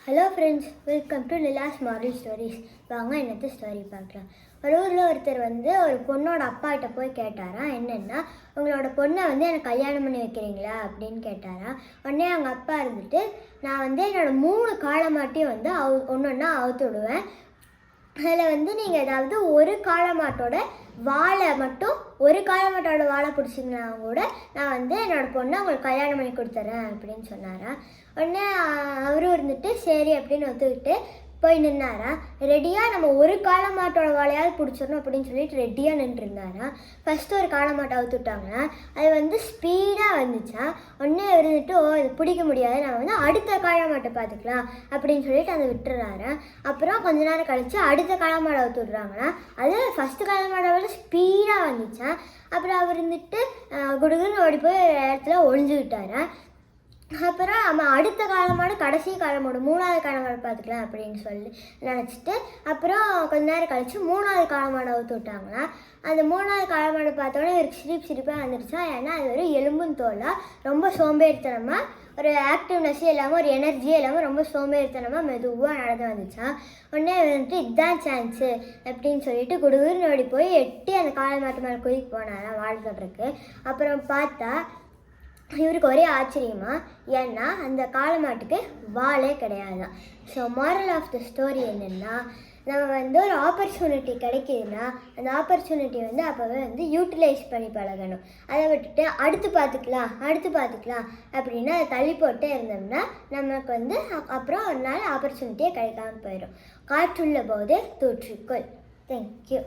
Hello friends, welcome to Nila's moral stories. வாங்க என்னத்த story பார்க்கலாம். ஒரு ஊரில் ஒருத்தர் ஒரு பொண்ணோட அப்பாகிட்ட போய் கேட்டாராம், என்னென்னா உங்களோட பொண்ணை எனக்கு கல்யாணம் பண்ணி வைக்கிறீங்களா அப்படின்னு கேட்டாராம். உடனே அவங்க அப்பா நான் என்னோடய 3 காளமாட்டையும் ஒன்று ஒன்றா அவுத்து விடுவேன். அதில் நீங்கள் ஏதாவது ஒரு காளமாட்டோட வாழை மட்டும் ஒரு காளமாட்டோட வாழை பிடிச்சிங்கன்னா கூட நான் என்னோடய பொண்ணை உங்களுக்கு கல்யாணம் பண்ணி கொடுத்துட்றேன் அப்படின்னு சொன்னாரா. உடனே அவரும் சரி அப்படின்னு ஒத்துக்கிட்டு போய் நின்னாரா. ரெடியாக நம்ம ஒரு காளமாட்டோட வாழையாவது பிடிச்சிடணும் அப்படின்னு சொல்லிட்டு ரெடியாக நின்றுருந்தாரா. ஃபஸ்ட்டு ஒரு காளமாட்டை அவுத்துட்டாங்கன்னா அது ஸ்பீடாக வந்துச்சா. உடனே ஓ இது பிடிக்க முடியாது, நம்ம அடுத்த காளமாட்டை பார்த்துக்கலாம் அப்படின்னு சொல்லிட்டு அதை விட்டுறாரு. அப்புறம் கொஞ்ச நேரம் கழித்து அடுத்த காளமாட்டை அவுத்து விட்றாங்கன்னா அது ஃபஸ்ட்டு காளமாட்டை விட ஸ்பீடாக வந்துச்சா. அப்புறம் அவர் குடுகுன்னு ஓடி போய் இடத்துல ஒழிஞ்சுக்கிட்டாரா. அப்புறம் நம்ம அடுத்த காலமாட கடைசி காலமோட 3வது காலமாட பார்த்துக்கலாம் அப்படின்னு சொல்லி நினச்சிட்டு அப்புறம் கொஞ்ச நேரம் கழித்து 3வது காலமாடை அவுத்து விட்டாங்கன்னா அந்த 3வது காலமாடை பார்த்தோன்னே ஒரு சிரிப்பாக வந்துடுச்சா. ஏன்னா அது ஒரு எலும்பும் தோலாக ரொம்ப சோம்பேறித்தனமாக ஒரு ஆக்டிவ்னஸ்ஸே இல்லாமல் ஒரு எனர்ஜியே இல்லாமல் ரொம்ப சோம்பேறித்தனமாக மெதுவாக நடந்து வந்துச்சா. உடனே இதுதான் சான்ஸு அப்படின்னு சொல்லிட்டு குடுகுன்னு ஓடி போய் எட்டி அந்த காலமாட்டு மேலே குதிக்கு போனாராம் வாழ் சொல்கிறதுக்கு. அப்புறம் பார்த்தா இவருக்கு ஒரே ஆச்சரியமா, ஏன்னா அந்த காளமாட்டுக்கு வாழே கிடையாதுதான். So moral of the story என்னென்னா, நம்ம ஒரு ஆப்பர்ச்சுனிட்டி கிடைக்கிதுன்னா அந்த ஆப்பர்ச்சுனிட்டி அப்போவே யூட்டிலைஸ் பண்ணி பழகணும். அதை விட்டுட்டு அடுத்து பார்த்துக்கலாம் அப்படின்னா அதை தள்ளி போட்டே இருந்தோம்னா நமக்கு அப்புறம் ஒரு நாள் ஆப்பர்ச்சுனிட்டியே கிடைக்காம போயிடும். காற்றுள்ள போதே தூற்றுக்கொள். தேங்க்யூ.